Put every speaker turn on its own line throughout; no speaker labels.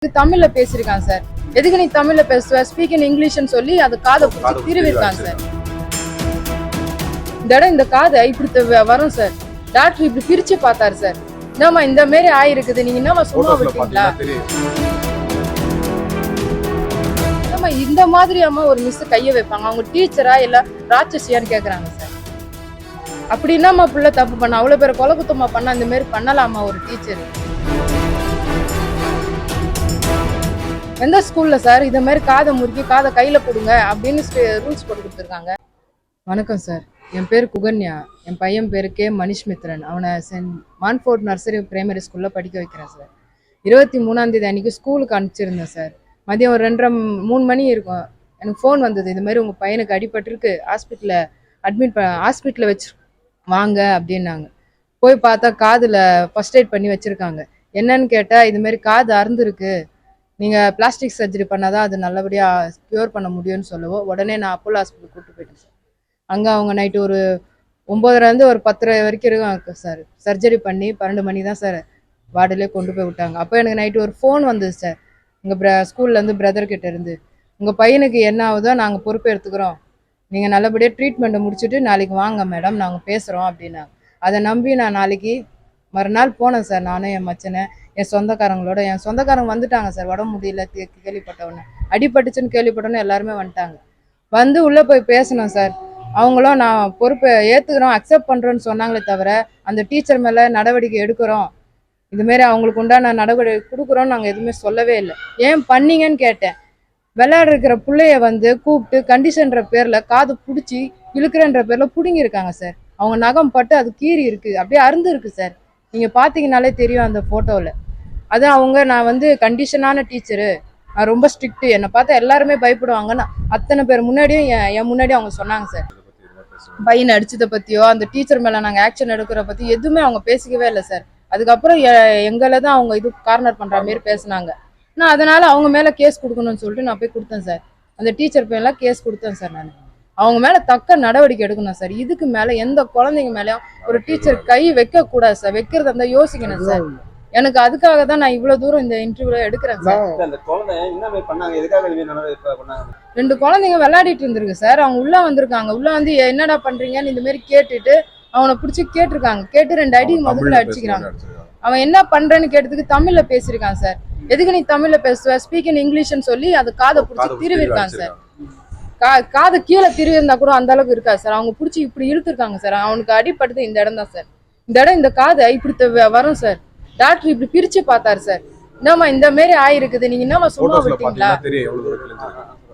தமிழ்ல பேசிருக்கான் சார். எதுக்கு நீ தமிழ்ல பேசுவ, ஸ்பீக் இன் இங்கிலீஷ்னு சொல்லி அது காதை பிடிச்சி திருவிருக்கான் சார். இந்த இடம் இந்த காதை இப்படி வரும் சார். டாக்டர் இப்படி பிரிச்சு பார்த்தாரு சார். என்னமா இந்த மாதிரி ஆயிருக்குது, நீங்க என்னமா சும்மா விட்டீங்களா? என்னமா இந்த மாதிரி அம்மா ஒரு மிஸ் கைய வைப்பாங்க? அவங்க டீச்சரா இல்ல ராட்சசியான்னு கேக்குறாங்க சார். அப்படி என்னம்மா பிள்ளை தப்பு பண்ண, அவ்வளவு பேர் கொலை குத்தமா பண்ணா இந்த மாதிரி பண்ணலாமா ஒரு டீச்சர்? எந்த ஸ்கூல்ல சார் இதை மாதிரி காதை முறுக்கி காதை கையில கொடுங்க அப்படின்னு ரூல்ஸ் போட்டு கொடுத்துருக்காங்க? வணக்கம் சார், என் பேர் குகன்யா, என் பையன் பேரு கே மணிஷ்மித்ரன். அவனை சென்ட் மான்ஃபோர்ட் நர்சரி பிரைமரி ஸ்கூல்ல படிக்க வைக்கிறேன் சார். 23ஆம் தேதி அன்னைக்கு ஸ்கூலுக்கு அனுப்பிச்சிருந்தேன் சார். மதியம் ஒரு 2:30-3 மணி இருக்கும். எனக்கு ஃபோன் வந்தது, இது மாதிரி உங்க பையனுக்கு அடிபட்டிருக்கு, ஹாஸ்பிட்டலில் வச்சு வாங்க அப்படின்னாங்க. போய் பார்த்தா காதுல ஃபர்ஸ்ட் எய்ட் பண்ணி வச்சிருக்காங்க. என்னன்னு கேட்டா, இது மாதிரி காது அறுந்துருக்கு, நீங்கள் பிளாஸ்டிக் சர்ஜரி பண்ணாதான் அது நல்லபடியாக க்யூர் பண்ண முடியும்னு சொல்லவும், உடனே நான் அப்போலோ ஹாஸ்பிட்டல் கூப்பிட்டு போயிட்டேன் சார். அங்கே அவங்க நைட்டு ஒரு 9:30 ஒரு 10:30 வரைக்கும் இருக்கும் சார். சர்ஜரி பண்ணி 12 மணி தான் சார் வார்டிலே கொண்டு போய் விட்டாங்க. அப்போ எனக்கு நைட்டு ஒரு ஃபோன் வந்தது சார், எங்கள் ஸ்கூல்லேருந்து பிரதர்கிட்ட இருந்து, உங்கள் பையனுக்கு என்ன ஆகுதோ நாங்கள் பொறுப்பு எடுத்துக்கிறோம், நீங்கள் நல்லபடியாக ட்ரீட்மெண்ட்டை முடிச்சுட்டு நாளைக்கு வாங்க மேடம், நாங்கள் பேசுகிறோம் அப்படின்னாங்க. அதை நம்பி நான் நாளைக்கு மறுநாள் போனேன் சார். நானும் என் மச்சனை என் சொந்தக்காரங்களோட, என் சொந்தக்காரங்க வந்துட்டாங்க சார். உடம்பு முடியல கேள்விப்பட்டவொன்னே, அடிபட்டுச்சுன்னு கேள்விப்பட்டோன்னே எல்லாருமே வந்துட்டாங்க. வந்து உள்ளே போய் பேசணும் சார். அவங்களும் நான் பொறுப்பை ஏற்றுக்கிறோம், அக்செப்ட் பண்ணுறோன்னு சொன்னாங்களே தவிர, அந்த டீச்சர் மேலே நடவடிக்கை எடுக்கிறோம், இதுமாரி அவங்களுக்கு உண்டான நடவடிக்கை கொடுக்குறோன்னு நாங்கள் எதுவுமே சொல்லவே இல்லை. ஏன் பண்ணீங்கன்னு கேட்டேன். விளையாடுற பிள்ளைய வந்து கூப்பிட்டு கண்டிஷன்ற பேரில் காது பிடிச்சி இழுக்கிறன்ற பேரில் பிடுங்கியிருக்காங்க சார். அவங்க நகம் பட்டு அது கீறி இருக்குது, அப்படியே அருந்து இருக்குது சார். நீங்கள் பார்த்தீங்கன்னாலே தெரியும் அந்த ஃபோட்டோவில். அது அவங்க, நான் வந்து கண்டிஷனான டீச்சரு, நான் ரொம்ப ஸ்ட்ரிக்ட்டு, என்னை பார்த்தா எல்லாருமே பயப்படுவாங்கன்னு அத்தனை பேர் முன்னாடியும் என் முன்னாடியும் அவங்க சொன்னாங்க சார். பையனை அடிச்சதை பற்றியோ அந்த டீச்சர் மேலே நாங்கள் ஆக்ஷன் எடுக்கிற பற்றி எதுவுமே அவங்க பேசிக்கவே இல்லை சார். அதுக்கப்புறம் எங்களை தான் அவங்க இது கார்னர் பண்ணுற மாரி பேசினாங்க. நான் அதனால் அவங்க மேலே கேஸ் கொடுக்கணும்னு சொல்லிட்டு நான் போய் கொடுத்தேன் சார். அந்த டீச்சர் பேர்லாம் கேஸ் கொடுத்தேன் சார். நான் அவங்க மேலே தக்க நடவடிக்கை எடுக்கணும் சார். இதுக்கு மேலே எந்த குழந்தைங்க மேலேயும் ஒரு டீச்சர் கை வைக்கக்கூடாது சார். வைக்கிறதா இருந்தால் யோசிக்கணும் சார். எனக்கு அதுக்காக தான் நான் இவ்வளவு தூரம் இந்த இன்டர்வியூல எடுக்கிறேன் சார். 2 குழந்தைங்க விளையாடிட்டு இருந்திருக்கு சார். அவங்க உள்ள வந்திருக்காங்க. உள்ள வந்து என்னடா பண்றீங்கன்னு இந்த மாதிரி கேட்டுட்டு அவனை பிடிச்சி கேட்டிருக்காங்க. கேட்டு 2 அடி முதல்ல அடிச்சுக்கிறாங்க. அவன் என்ன பண்றேன்னு கேட்டதுக்கு தமிழ்ல பேசியிருக்கான் சார். எதுக்கு நீ தமிழ்ல பேசுவ, ஸ்பீக் இன் இங்கிலீஷ்னு சொல்லி அது காதை பிடிச்சி திருவிருக்கான் சார். காதை கீழே திருவி இருந்தா கூட அந்த அளவுக்கு இருக்காது சார். அவங்க பிடிச்சி இப்படி இழுத்துருக்காங்க சார். அவனுக்கு அடிப்பட்டது இந்த இடம் தான் சார். இந்த இடம் இந்த காதை இப்படி வரும் சார். டாக்டர் இப்படி பிரிச்சு பார்த்தாரு சார். என்னம்மா இந்த மாதிரி ஆயிருக்குது, நீங்க என்னமா சும்மா விட்டீங்களா?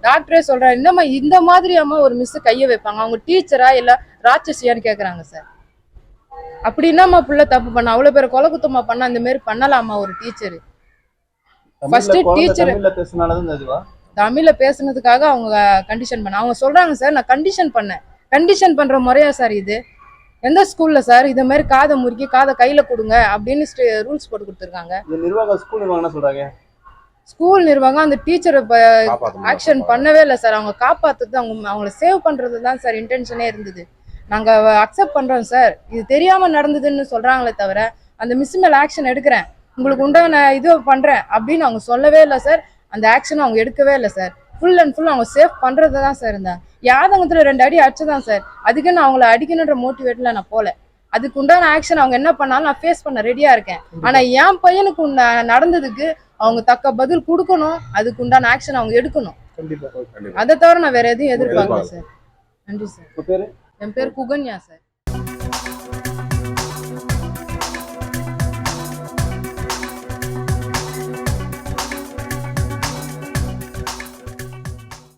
டாக்டரே சொல்றாரு, என்னம்மா இந்த மாதிரி அம்மா ஒரு மிஸ் கைய வைப்பாங்க? அவங்க டீச்சரா இல்ல ராட்சசியான்னு கேக்குறாங்க சார். அப்படி என்னம்மா பிள்ளை தப்பு பண்ண, அவ்வளவு பேர் கொலை குத்தமா பண்ணா இந்த மாதிரி பண்ணலாமா ஒரு டீச்சர்? ஃபர்ஸ்ட் டீச்சர் தமிழ்ல பேசுனதுக்காக அவங்க கண்டிஷன் பண்ண, அவங்க சொல்றாங்க சார் நான் கண்டிஷன் பண்ணேன். கண்டிஷன் பண்ற முறையா சார் இது? எந்த ஸ்கூல்ல சார் இதை மாதிரி காதை முறுக்கி காதை கையில கொடுங்க அப்படின்னு ரூல்ஸ் போட்டு கொடுத்துருக்காங்க? ஸ்கூல் நிர்வாகம் அந்த டீச்சரை ஆக்ஷன் பண்ணவே இல்லை சார். அவங்க காப்பாத்துறது, அவங்கள சேவ் பண்றது தான் சார் இன்டென்ஷனே இருந்தது. நாங்க அக்செப்ட் பண்றோம் சார், இது தெரியாம நடந்ததுன்னு சொல்றாங்களே தவிர அந்த மிஸ் மேல ஆக்ஷன் எடுக்கிறேன், உங்களுக்கு உண்டான இது பண்றேன் அப்படின்னு அவங்க சொல்லவே இல்லை சார். அந்த ஆக்ஷன் அவங்க எடுக்கவே இல்லை சார். ஃபுல் அண்ட் ஃபுல் அவங்க சேவ் பண்றது தான் சார் இருந்தாங்க. யாதகத்துல 2 அடி அடிச்சுதான் சார். அதுக்கு நான் அவங்கள அடிக்கணுன்ற மோட்டிவேட்ல நான் போல. அதுக்கு உண்டான ஆக்ஷன் அவங்க என்ன பண்ணாலும் நான் ஃபேஸ் பண்ண ரெடியா இருக்கேன். ஆனா என் பையனுக்கு நடந்ததுக்கு அவங்க தக்க பதில் கொடுக்கணும், அதுக்கு உண்டான ஆக்ஷன் அவங்க எடுக்கணும். அதை தவிர நான் வேற எதுவும் எதிர்பார்க்கல சார். நன்றி சார். என் பேர் குகன்யா சார்.